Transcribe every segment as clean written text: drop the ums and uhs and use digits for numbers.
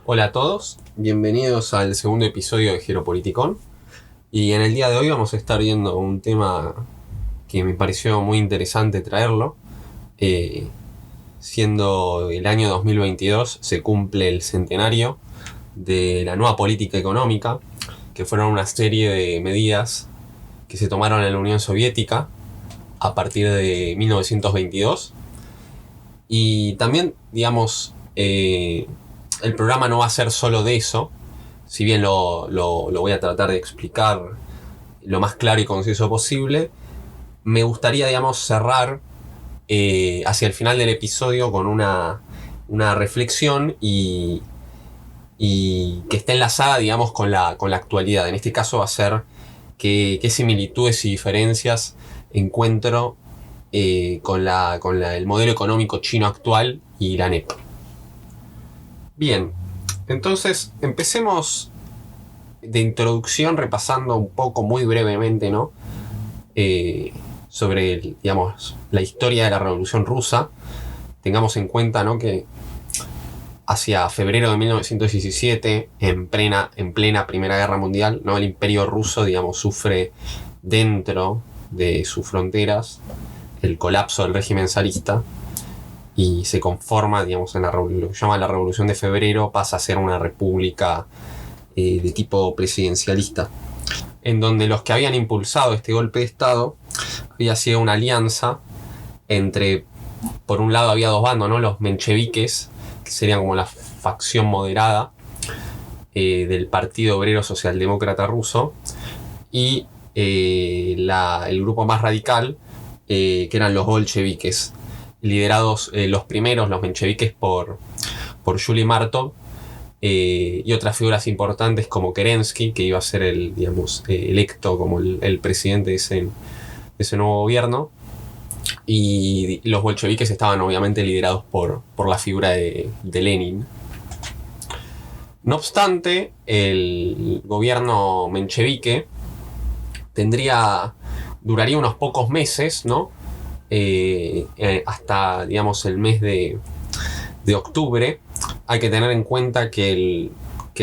Hola a todos, bienvenidos al segundo episodio de Geropoliticón. Y en el día de hoy vamos a estar viendo un tema que me pareció muy interesante traerlo. Siendo el año 2022 se cumple el centenario de la nueva política económica, que fueron una serie de medidas que se tomaron en la Unión Soviética a partir de 1922. Y también, digamos, el programa no va a ser solo de eso, si bien lo voy a tratar de explicar lo más claro y conciso posible. Me gustaría, digamos, cerrar hacia el final del episodio con una reflexión y que esté enlazada, digamos, con la actualidad. En este caso va a ser qué similitudes y diferencias encuentro con el modelo económico chino actual y la NEP. Bien, entonces empecemos de introducción repasando un poco muy brevemente, ¿no? Sobre, digamos, la historia de la Revolución Rusa. Tengamos en cuenta, ¿no?, que hacia febrero de 1917, en plena Primera Guerra Mundial, ¿no?, el Imperio Ruso, digamos, sufre dentro de sus fronteras el colapso del régimen zarista y se conforma, digamos, en lo que se llama la Revolución de Febrero, pasa a ser una república de tipo presidencialista, en donde los que habían impulsado este golpe de Estado había sido una alianza entre, por un lado había dos bandos, ¿no?, los mencheviques, que serían como la facción moderada del Partido Obrero Socialdemócrata Ruso, y el grupo más radical, que eran los bolcheviques, liderados los primeros, los mencheviques, por Yuli Martov, y otras figuras importantes como Kerensky, que iba a ser electo como el presidente de ese nuevo gobierno. Y los bolcheviques estaban obviamente liderados por la figura de Lenin. No obstante, el gobierno menchevique duraría unos pocos meses, ¿no? Hasta, digamos, el mes de octubre. Hay que tener en cuenta que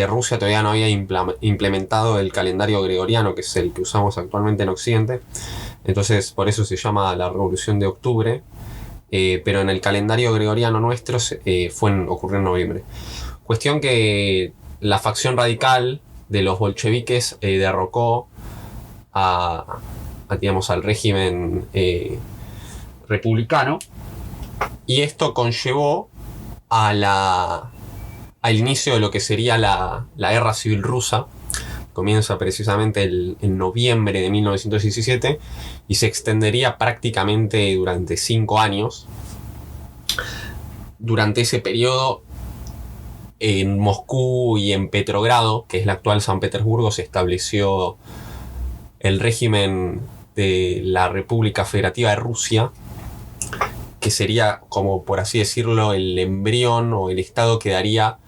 Rusia todavía no había implementado el calendario gregoriano, que es el que usamos actualmente en Occidente. Entonces, por eso se llama la Revolución de Octubre. Pero en el calendario gregoriano nuestro ocurrió en noviembre. Cuestión que la facción radical de los bolcheviques derrocó digamos, al régimen republicano, y esto conllevó al inicio de lo que sería la Guerra Civil Rusa. Comienza precisamente en noviembre de 1917 y se extendería prácticamente durante 5 años. Durante ese periodo, en Moscú y en Petrogrado, que es la actual San Petersburgo, se estableció el régimen de la República Federativa de Rusia, que sería, como por así decirlo, el embrión o el estado que daría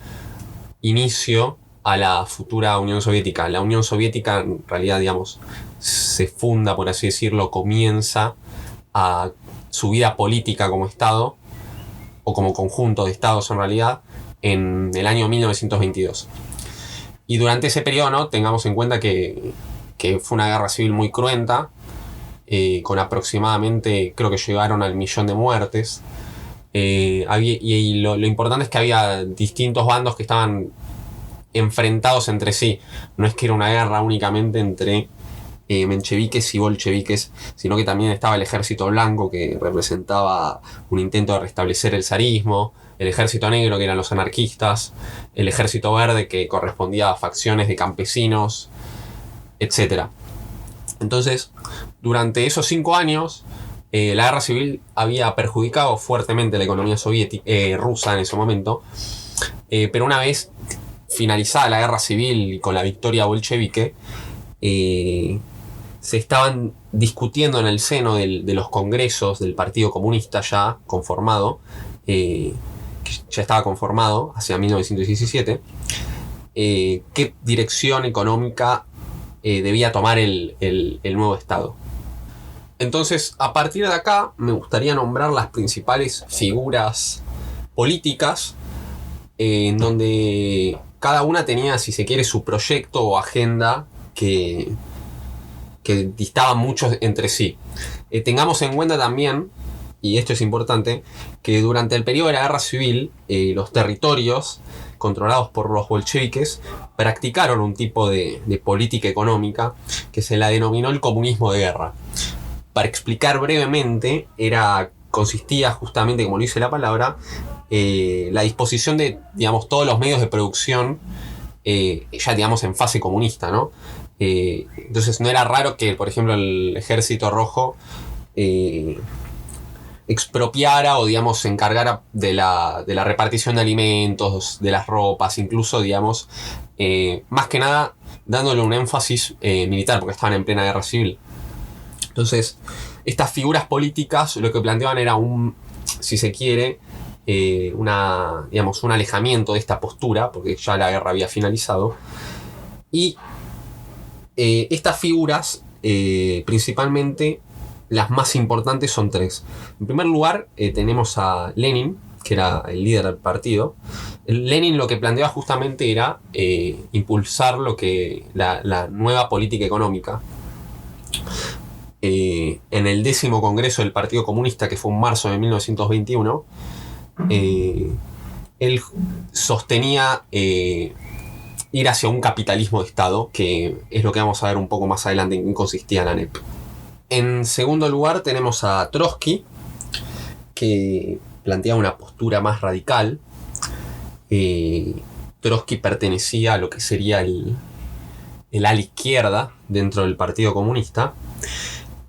inicio a la futura Unión Soviética. La Unión Soviética, en realidad, digamos, se funda, por así decirlo, comienza a su vida política como estado, o como conjunto de estados en realidad, en el año 1922. Y durante ese periodo, ¿no?, tengamos en cuenta que fue una guerra civil muy cruenta, con aproximadamente, creo que llegaron al 1.000.000 de muertes. Y lo importante es que había distintos bandos que estaban enfrentados entre sí. No es que era una guerra únicamente entre mencheviques y bolcheviques, sino que también estaba el ejército blanco, que representaba un intento de restablecer el zarismo, el ejército negro, que eran los anarquistas, el ejército verde, que correspondía a facciones de campesinos, etc. Entonces, durante esos 5 años, la guerra civil había perjudicado fuertemente la economía rusa en ese momento, pero una vez finalizada la guerra civil y con la victoria bolchevique, se estaban discutiendo en el seno de los congresos del Partido Comunista ya conformado, que ya estaba conformado hacia 1917, qué dirección económica debía tomar el nuevo Estado. Entonces, a partir de acá, me gustaría nombrar las principales figuras políticas en donde cada una tenía, si se quiere, su proyecto o agenda que distaban mucho entre sí. Tengamos en cuenta también, y esto es importante, que durante el periodo de la Guerra Civil, los territorios controlados por los bolcheviques practicaron un tipo de política económica que se la denominó el comunismo de guerra. Para explicar brevemente, consistía justamente, como lo dice la palabra, la disposición de, digamos, todos los medios de producción, ya digamos en fase comunista, ¿no? Entonces no era raro que, por ejemplo, el Ejército Rojo expropiara o, digamos, se encargara de la repartición de alimentos, de las ropas, incluso, digamos, más que nada dándole un énfasis militar, porque estaban en plena guerra civil. Entonces, estas figuras políticas lo que planteaban era si se quiere, un alejamiento de esta postura, porque ya la guerra había finalizado. Y estas figuras, principalmente, las más importantes son tres. En primer lugar, tenemos a Lenin, que era el líder del partido. Lenin lo que planteaba justamente era impulsar la nueva política económica. En el 10º Congreso del Partido Comunista, que fue en marzo de 1921, él sostenía ir hacia un capitalismo de Estado, que es lo que vamos a ver un poco más adelante en qué consistía la NEP. En segundo lugar tenemos a Trotsky, que planteaba una postura más radical. Trotsky pertenecía a lo que sería el ala izquierda dentro del Partido Comunista,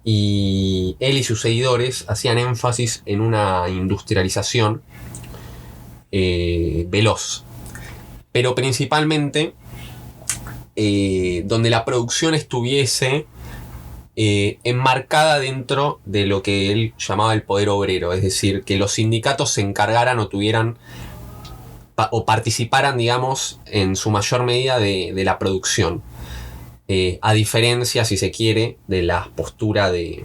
y él y sus seguidores hacían énfasis en una industrialización veloz, pero principalmente donde la producción estuviese enmarcada dentro de lo que él llamaba el poder obrero, es decir, que los sindicatos se encargaran o tuvieran o participaran, digamos, en su mayor medida de la producción. A diferencia, si se quiere, de la postura de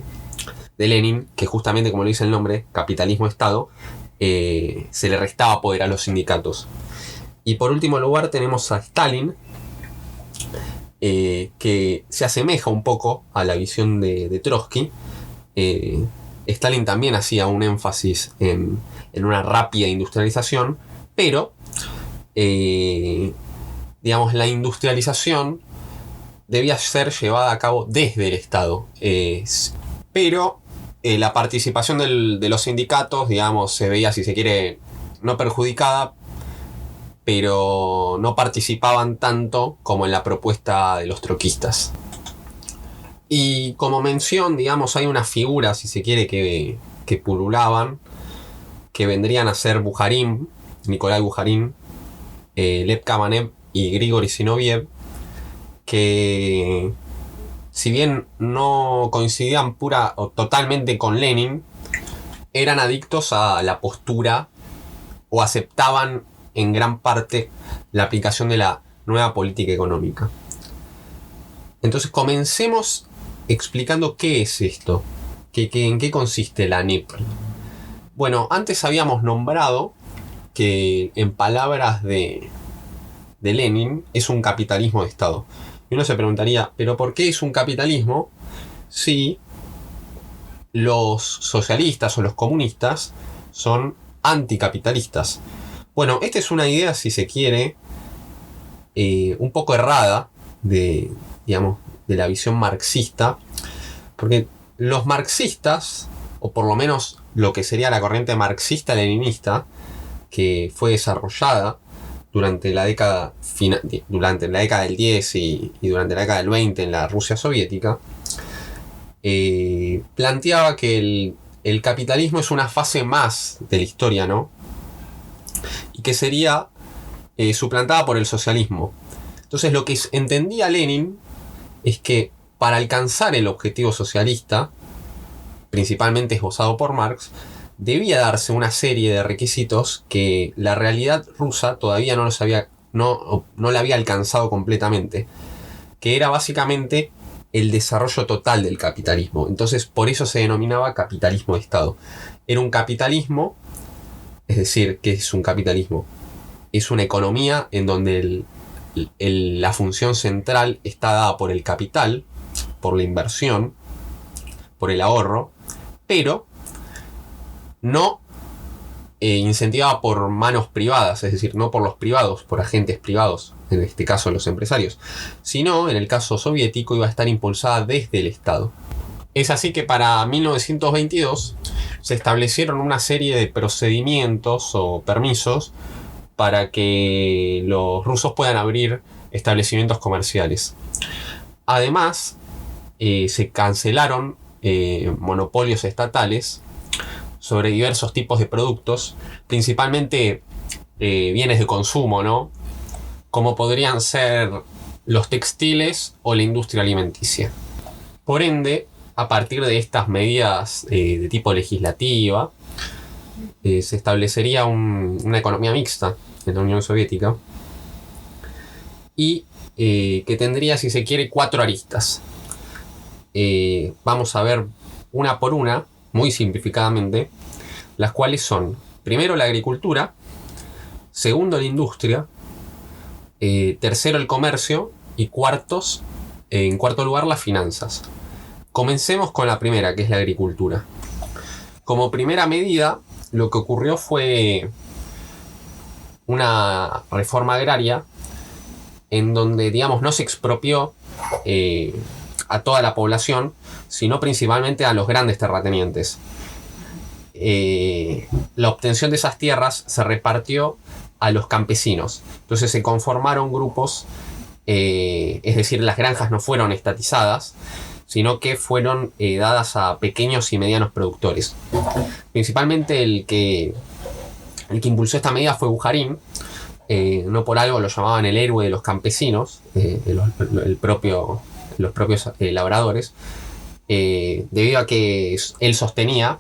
Lenin, que justamente, como lo dice el nombre, capitalismo de Estado, se le restaba poder a los sindicatos. Y por último lugar tenemos a Stalin, que se asemeja un poco a la visión de Trotsky. Stalin también hacía un énfasis en una rápida industrialización, pero digamos, la industrialización debía ser llevada a cabo desde el Estado. Pero la participación de los sindicatos, digamos, se veía, si se quiere, no perjudicada, pero no participaban tanto como en la propuesta de los troquistas. Y como mención, digamos, hay unas figuras, si se quiere, que pululaban, que vendrían a ser Bujarin, Nikolai Bujarin, Lev Kamenev y Grigori Zinoviev, que si bien no coincidían pura o totalmente con Lenin, eran adictos a la postura o aceptaban en gran parte la aplicación de la nueva política económica. Entonces comencemos explicando qué es esto, en qué consiste la NEP. Bueno, antes habíamos nombrado que, en palabras de Lenin, es un capitalismo de Estado. Y uno se preguntaría, ¿pero por qué es un capitalismo si los socialistas o los comunistas son anticapitalistas? Bueno, esta es una idea, si se quiere, un poco errada de la visión marxista, porque los marxistas, o por lo menos lo que sería la corriente marxista-leninista, que fue desarrollada durante la década del 10 y durante la década del 20 en la Rusia soviética, planteaba que el capitalismo es una fase más de la historia, ¿no? Y que sería suplantada por el socialismo. Entonces, lo que entendía Lenin es que para alcanzar el objetivo socialista, principalmente esbozado por Marx, debía darse una serie de requisitos que la realidad rusa todavía no la había alcanzado completamente, que era básicamente el desarrollo total del capitalismo. Entonces, por eso se denominaba capitalismo de Estado. Era un capitalismo, es decir, ¿qué es un capitalismo? es una economía en donde la función central está dada por el capital, por la inversión, por el ahorro, pero no incentivada por manos privadas, es decir, no por los privados, por agentes privados, en este caso los empresarios, sino en el caso soviético iba a estar impulsada desde el Estado. Es así que para 1922 se establecieron una serie de procedimientos o permisos para que los rusos puedan abrir establecimientos comerciales. Además, se cancelaron monopolios estatales sobre diversos tipos de productos, principalmente bienes de consumo, ¿no? Como podrían ser los textiles o la industria alimenticia. Por ende, a partir de estas medidas de tipo legislativa, se establecería una economía mixta en la Unión Soviética y que tendría, si se quiere, 4 aristas. Vamos a ver una por una, muy simplificadamente, las cuales son, primero, la agricultura, segundo, la industria, tercero, el comercio y en cuarto lugar, las finanzas. Comencemos con la primera, que es la agricultura. Como primera medida, lo que ocurrió fue una reforma agraria en donde, digamos, no se expropió a toda la población, sino principalmente a los grandes terratenientes. La obtención de esas tierras se repartió a los campesinos. Entonces se conformaron grupos, es decir, las granjas no fueron estatizadas, sino que fueron dadas a pequeños y medianos productores. Principalmente el que impulsó esta medida fue Bujarin. No por algo lo llamaban el héroe de los campesinos, los propios labradores, debido a que él sostenía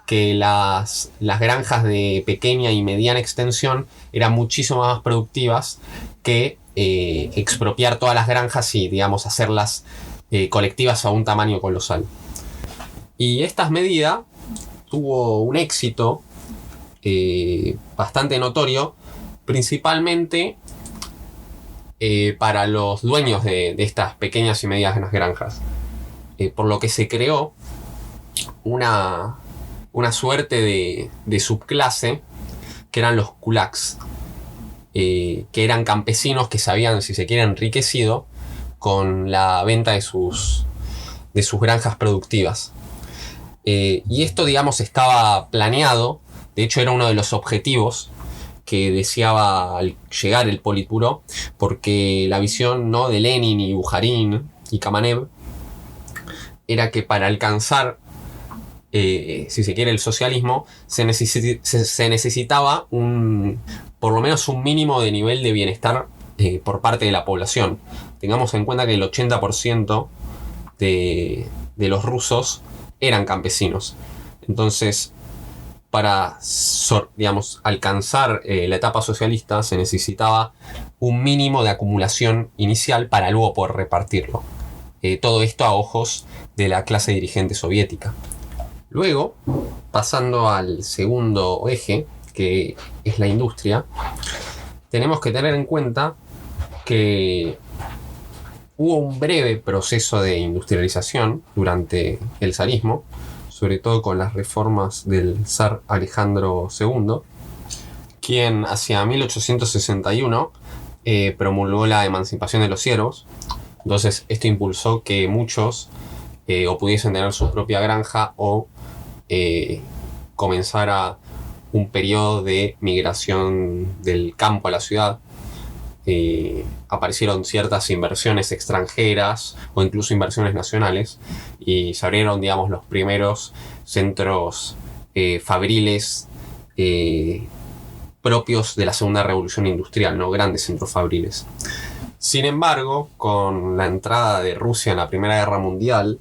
que las granjas de pequeña y mediana extensión eran muchísimo más productivas que expropiar todas las granjas y, digamos, hacerlas colectivas a un tamaño colosal. Y esta medida tuvo un éxito bastante notorio, principalmente para los dueños de estas pequeñas y medianas granjas, por lo que se creó una suerte de subclase que eran los kulaks, que eran campesinos que se habían, si se quiere, enriquecido con la venta de sus granjas productivas. Y esto, digamos, estaba planeado. De hecho, era uno de los objetivos que deseaba llegar el Politburó, porque la visión, ¿no?, de Lenin y Bujarin y Kamenev era que para alcanzar, si se quiere, el socialismo, se necesitaba por lo menos un mínimo de nivel de bienestar por parte de la población. Tengamos en cuenta que el 80% de los rusos eran campesinos. Entonces, para, digamos, alcanzar la etapa socialista se necesitaba un mínimo de acumulación inicial para luego poder repartirlo. Todo esto a ojos de la clase dirigente soviética. Luego, pasando al segundo eje, que es la industria, tenemos que tener en cuenta que hubo un breve proceso de industrialización durante el zarismo, sobre todo con las reformas del zar Alejandro II, quien hacia 1861 promulgó la emancipación de los siervos. Entonces esto impulsó que muchos o pudiesen tener su propia granja o comenzara un periodo de migración del campo a la ciudad. Aparecieron ciertas inversiones extranjeras o incluso inversiones nacionales y se abrieron, digamos, los primeros centros fabriles propios de la segunda revolución industrial, ¿no? Grandes centros fabriles. Sin embargo, con la entrada de Rusia en la Primera Guerra Mundial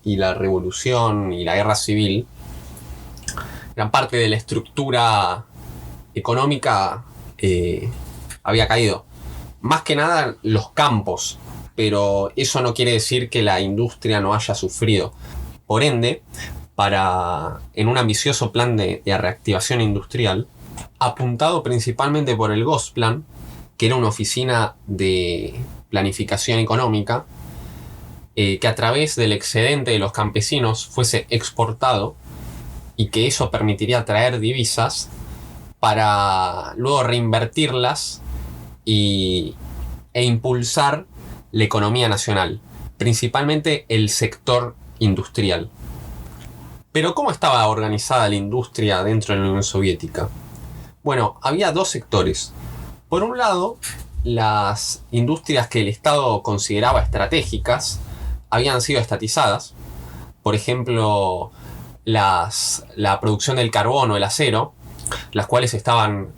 y la revolución y la guerra civil, gran parte de la estructura económica había caído. Más que nada los campos, pero eso no quiere decir que la industria no haya sufrido. Por ende, en un ambicioso plan de reactivación industrial, apuntado principalmente por el Gosplan, que era una oficina de planificación económica, que a través del excedente de los campesinos fuese exportado y que eso permitiría traer divisas para luego reinvertirlas e impulsar la economía nacional, principalmente el sector industrial. Pero ¿cómo estaba organizada la industria dentro de la Unión Soviética? Bueno, había dos sectores. Por un lado, las industrias que el Estado consideraba estratégicas habían sido estatizadas. Por ejemplo, la producción del carbón o el acero, las cuales estaban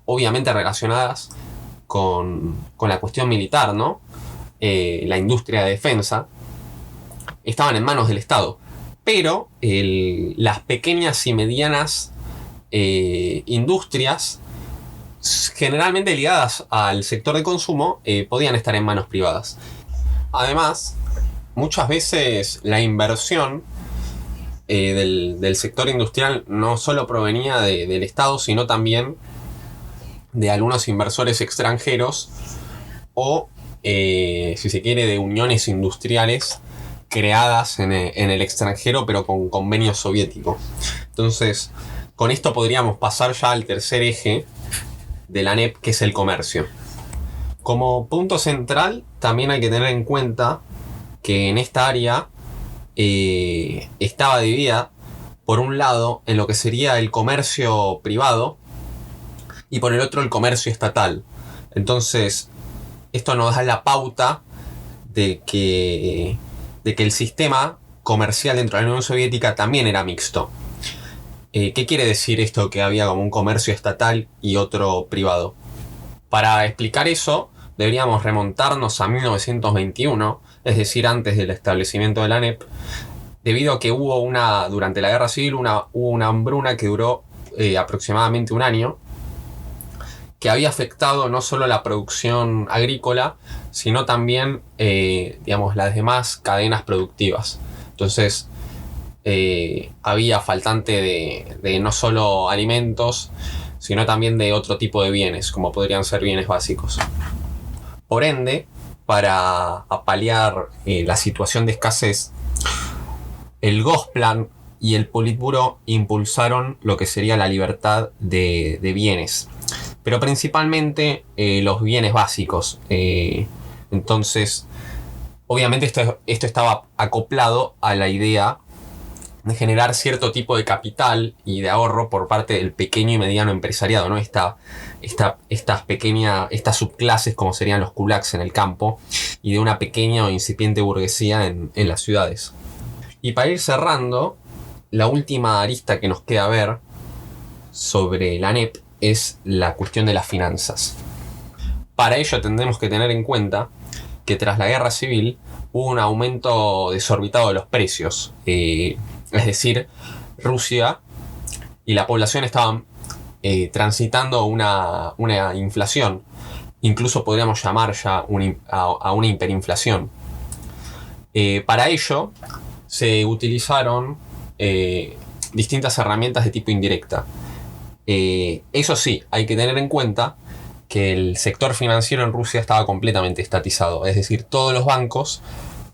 obviamente relacionadas con la cuestión militar, ¿no? La industria de defensa, estaban en manos del Estado. Pero las pequeñas y medianas industrias, generalmente ligadas al sector de consumo, podían estar en manos privadas. Además, muchas veces la inversión del sector industrial no solo provenía del Estado, sino también de algunos inversores extranjeros o, si se quiere, de uniones industriales creadas en el extranjero, pero con convenio soviético. Entonces, con esto podríamos pasar ya al tercer eje de la ANEP, que es el comercio. Como punto central, también hay que tener en cuenta que en esta área estaba dividida, por un lado, en lo que sería el comercio privado y por el otro el comercio estatal. Entonces, esto nos da la pauta de que el sistema comercial dentro de la Unión Soviética también era mixto. ¿Qué quiere decir esto que había como un comercio estatal y otro privado? Para explicar eso, deberíamos remontarnos a 1921, es decir, antes del establecimiento de la ANEP, debido a que durante la Guerra Civil hubo una hambruna que duró aproximadamente un año, que había afectado no solo la producción agrícola, sino también, las demás cadenas productivas. Entonces, había faltante de no solo alimentos, sino también de otro tipo de bienes, como podrían ser bienes básicos. Por ende, para paliar la situación de escasez, el Gosplan y el Politburo impulsaron lo que sería la libertad de bienes, pero principalmente los bienes básicos. Entonces, obviamente esto estaba acoplado a la idea de generar cierto tipo de capital y de ahorro por parte del pequeño y mediano empresariado, ¿no? Estas subclases, como serían los kulaks en el campo, y de una pequeña o incipiente burguesía en las ciudades. Y para ir cerrando, la última arista que nos queda ver sobre la ANEP es la cuestión de las finanzas. Para ello tendremos que tener en cuenta que tras la Guerra Civil hubo un aumento desorbitado de los precios. Es decir, Rusia y la población estaban transitando una inflación. Incluso podríamos llamar ya a una hiperinflación. Para ello se utilizaron distintas herramientas de tipo indirecta. Eso sí, hay que tener en cuenta que el sector financiero en Rusia estaba completamente estatizado. Es decir, todos los bancos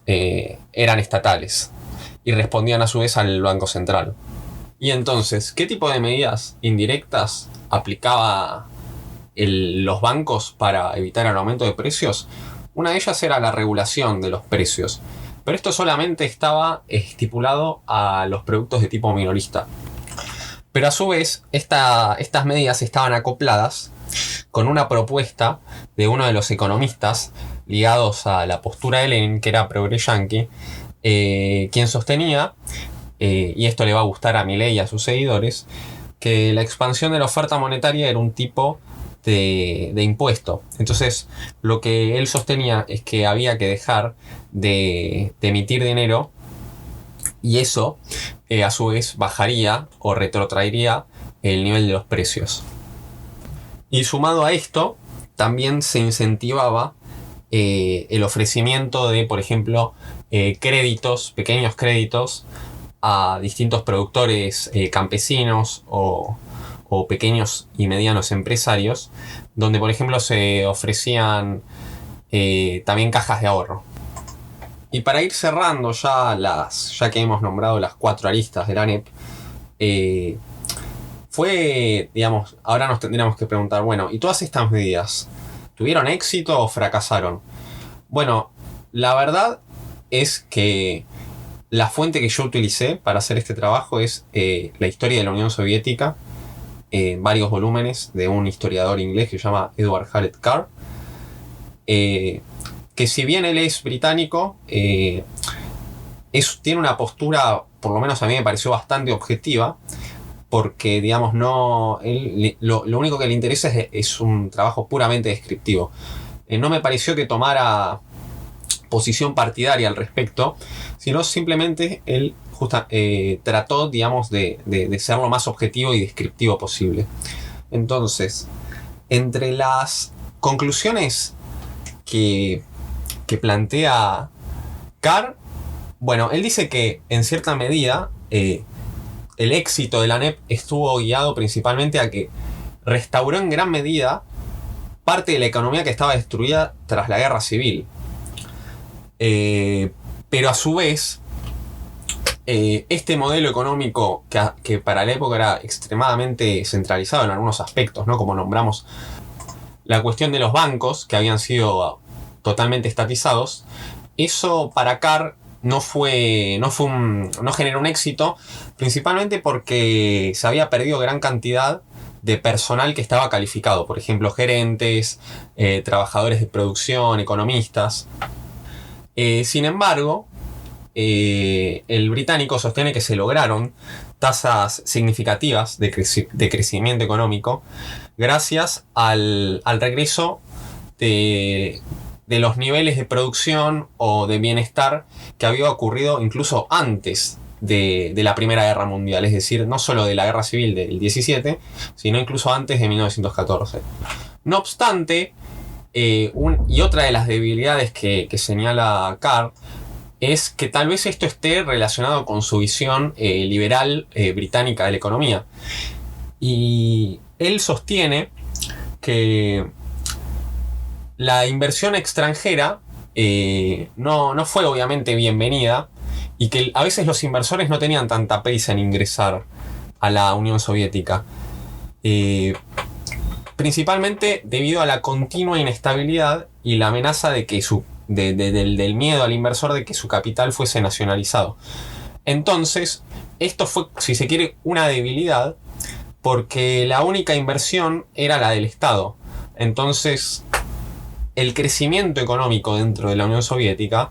eran estatales y respondían a su vez al Banco Central. Y entonces, ¿qué tipo de medidas indirectas aplicaba los bancos para evitar el aumento de precios? Una de ellas era la regulación de los precios, pero esto solamente estaba estipulado a los productos de tipo minorista. Pero a su vez, estas medidas estaban acopladas con una propuesta de uno de los economistas ligados a la postura de Lenin, que era progre yanqui, quien sostenía, y esto le va a gustar a Milei y a sus seguidores, que la expansión de la oferta monetaria era un tipo de impuesto. Entonces, lo que él sostenía es que había que dejar de emitir dinero, y eso a su vez bajaría o retrotraería el nivel de los precios. Y sumado a esto, también se incentivaba el ofrecimiento de, por ejemplo, pequeños créditos a distintos productores campesinos o o pequeños y medianos empresarios, donde por ejemplo se ofrecían también cajas de ahorro. Y para ir cerrando ya que hemos nombrado las 4 aristas de la ANEP, ahora nos tendríamos que preguntar, bueno, ¿y todas estas medidas tuvieron éxito o fracasaron? Bueno, la verdad es que la fuente que yo utilicé para hacer este trabajo es la historia de la Unión Soviética, varios volúmenes de un historiador inglés que se llama Edward Hallett Carr, que si bien él es británico, tiene una postura, por lo menos a mí me pareció bastante objetiva, porque digamos lo único que le interesa es un trabajo puramente descriptivo. No me pareció que tomara posición partidaria al respecto, sino simplemente él trató, digamos, de ser lo más objetivo y descriptivo posible. Entonces, entre las conclusiones que plantea Carr, bueno, él dice que en cierta medida el éxito de la ANEP estuvo guiado principalmente a que restauró en gran medida parte de la economía que estaba destruida tras la guerra civil. Pero a su vez, este modelo económico que para la época era extremadamente centralizado en algunos aspectos, ¿no? Como nombramos la cuestión de los bancos, que habían sido totalmente estatizados, eso para Carr no generó un éxito, principalmente porque se había perdido gran cantidad de personal que estaba calificado, por ejemplo, gerentes, trabajadores de producción, economistas. Sin embargo, el británico sostiene que se lograron tasas significativas de crecimiento económico gracias al regreso de los niveles de producción o de bienestar que había ocurrido incluso antes de la Primera Guerra Mundial, es decir, no solo de la Guerra Civil del 17, sino incluso antes de 1914. No obstante, y otra de las debilidades que señala Carr es que tal vez esto esté relacionado con su visión liberal británica de la economía. Y él sostiene que la inversión extranjera no fue obviamente bienvenida y que a veces los inversores no tenían tanta prisa en ingresar a la Unión Soviética. Principalmente debido a la continua inestabilidad y la amenaza de que del miedo al inversor de que su capital fuese nacionalizado. Entonces, esto fue, si se quiere, una debilidad porque la única inversión era la del Estado. Entonces, el crecimiento económico dentro de la Unión Soviética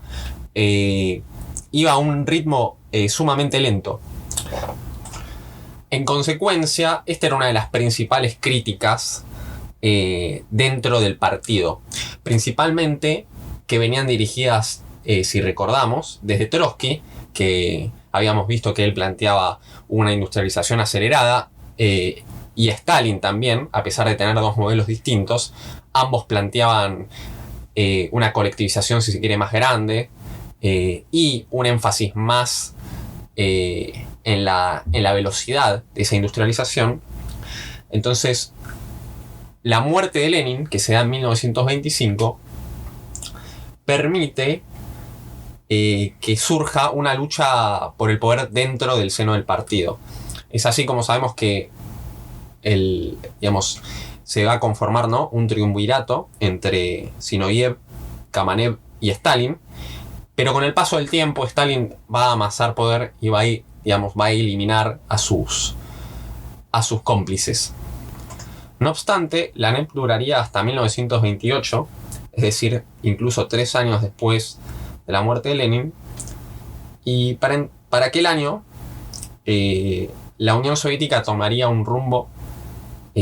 iba a un ritmo sumamente lento. En consecuencia, esta era una de las principales críticas dentro del partido, principalmente que venían dirigidas, si recordamos, desde Trotsky, que habíamos visto que él planteaba una industrialización acelerada, y Stalin también, a pesar de tener dos modelos distintos, ambos planteaban una colectivización, si se quiere, más grande, y un énfasis más en la velocidad de esa industrialización. Entonces, la muerte de Lenin, que se da en 1925, permite que surja una lucha por el poder dentro del seno del partido. Es así como sabemos que se va a conformar, ¿no?, un triunvirato entre Zinoviev, Kamenev y Stalin, pero con el paso del tiempo Stalin va a amasar poder y va a eliminar a sus cómplices. No obstante, la ANEP duraría hasta 1928, es decir, incluso 3 años después de la muerte de Lenin, y para aquel año la Unión Soviética tomaría un rumbo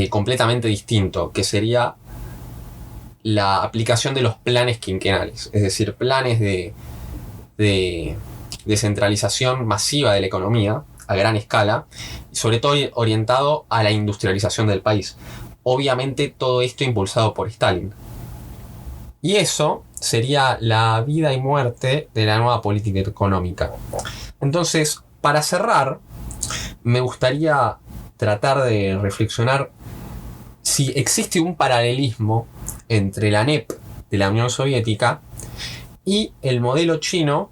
completamente distinto, que sería la aplicación de los planes quinquenales, es decir, planes de centralización masiva de la economía a gran escala, y sobre todo orientado a la industrialización del país. Obviamente todo esto impulsado por Stalin. Y eso sería la vida y muerte de la nueva política económica. Entonces, para cerrar, me gustaría tratar de reflexionar si existe un paralelismo entre la NEP de la Unión Soviética y el modelo chino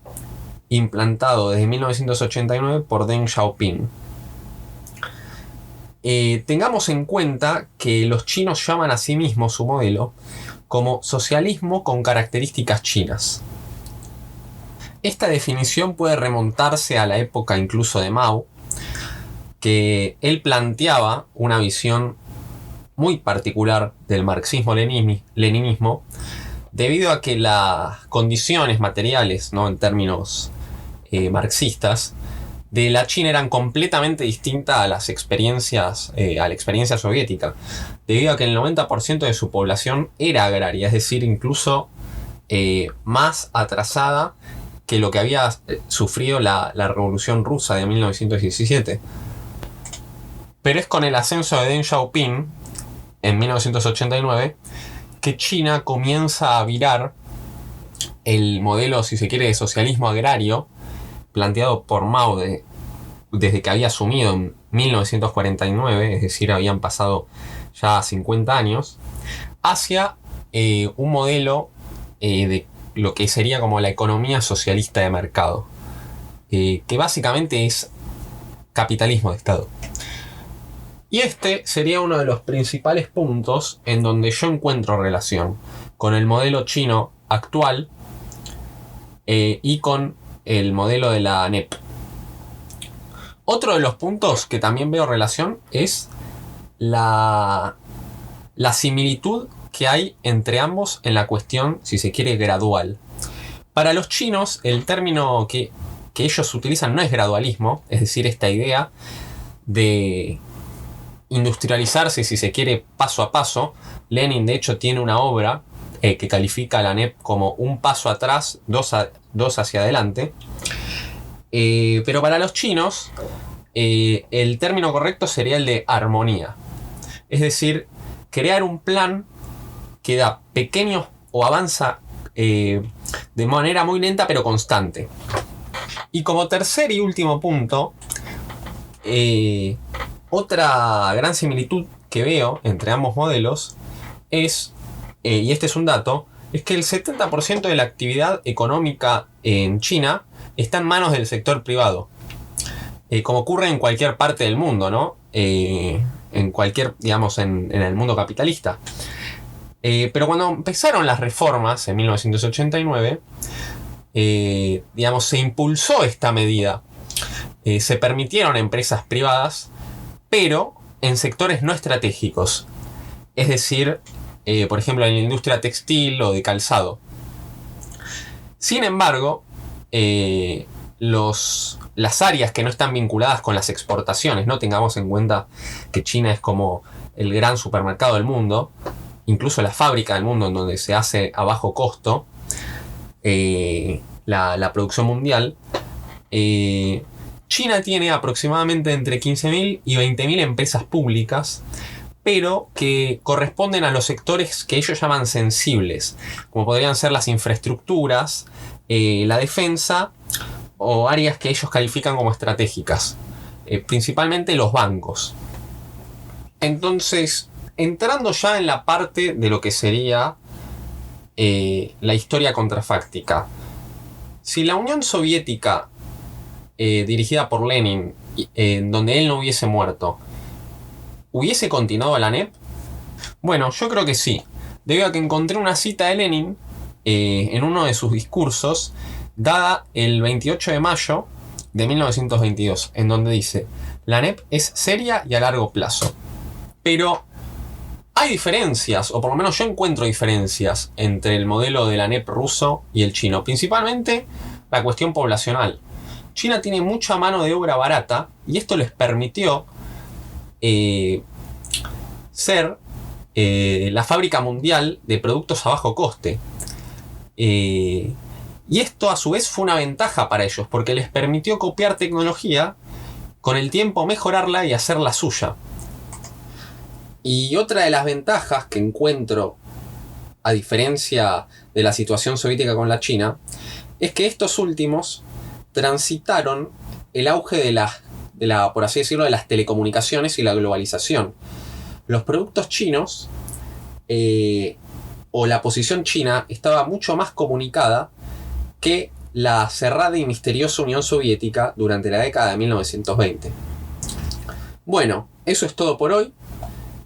implantado desde 1989 por Deng Xiaoping. Tengamos en cuenta que los chinos llaman a sí mismos su modelo como socialismo con características chinas. Esta definición puede remontarse a la época incluso de Mao, que él planteaba una visión muy particular del marxismo-leninismo, debido a que las condiciones materiales, ¿no?, en términos marxistas, de la China eran completamente distintas a las experiencias, a la experiencia soviética, debido a que el 90% de su población era agraria, es decir, incluso más atrasada que lo que había sufrido la Revolución Rusa de 1917. Pero es con el ascenso de Deng Xiaoping en 1989 que China comienza a virar el modelo, si se quiere, de socialismo agrario planteado por Mao desde que había asumido en 1949, es decir, habían pasado ya 50 años, hacia un modelo de lo que sería como la economía socialista de mercado, que básicamente es capitalismo de Estado. Y este sería uno de los principales puntos en donde yo encuentro relación con el modelo chino actual y con el modelo de la NEP. Otro de los puntos que también veo relación es la similitud que hay entre ambos en la cuestión, si se quiere, gradual. Para los chinos, el término que ellos utilizan no es gradualismo, es decir, esta idea de industrializarse, si se quiere, paso a paso. Lenin, de hecho, tiene una obra que califica a la NEP como un paso atrás, dos hacia adelante. Pero para los chinos, el término correcto sería el de armonía. Es decir, crear un plan que da pequeños o avanza de manera muy lenta pero constante. Y como tercer y último punto, otra gran similitud que veo entre ambos modelos es, y este es un dato, es que el 70% de la actividad económica en China está en manos del sector privado. Como ocurre en cualquier parte del mundo, ¿no? En cualquier, digamos, en el mundo capitalista. Pero cuando empezaron las reformas en 1989, digamos, se impulsó esta medida. Se permitieron empresas privadas, pero en sectores no estratégicos. Es decir, por ejemplo, en la industria textil o de calzado. Sin embargo, las áreas que no están vinculadas con las exportaciones, no tengamos en cuenta que China es como el gran supermercado del mundo, incluso la fábrica del mundo en donde se hace a bajo costo la producción mundial. China tiene aproximadamente entre 15.000 y 20.000 empresas públicas, pero que corresponden a los sectores que ellos llaman sensibles, como podrían ser las infraestructuras, la defensa o áreas que ellos califican como estratégicas, principalmente los bancos. Entonces, entrando ya en la parte de lo que sería la historia contrafáctica, si la Unión Soviética, dirigida por Lenin, donde él no hubiese muerto, ¿hubiese continuado la NEP? Bueno, yo creo que sí, debido a que encontré una cita de Lenin en uno de sus discursos, dada el 28 de mayo de 1922, en donde dice: la NEP es seria y a largo plazo. Pero hay diferencias, o por lo menos yo encuentro diferencias entre el modelo de la NEP ruso y el chino, principalmente la cuestión poblacional. China tiene mucha mano de obra barata y esto les permitió ser la fábrica mundial de productos a bajo coste. Y esto a su vez fue una ventaja para ellos porque les permitió copiar tecnología, con el tiempo mejorarla y hacerla suya. Y otra de las ventajas que encuentro, a diferencia de la situación soviética con la China, es que estos últimos transitaron el auge por así decirlo, de las telecomunicaciones y la globalización. Los productos chinos o la posición china estaba mucho más comunicada que la cerrada y misteriosa Unión Soviética durante la década de 1920. Bueno, eso es todo por hoy.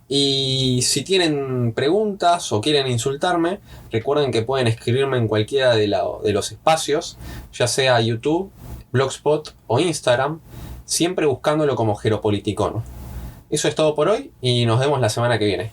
Y si tienen preguntas o quieren insultarme, recuerden que pueden escribirme en cualquiera de los espacios, ya sea YouTube, Blogspot o Instagram, siempre buscándolo como Geropoliticono. Eso es todo por hoy y nos vemos la semana que viene.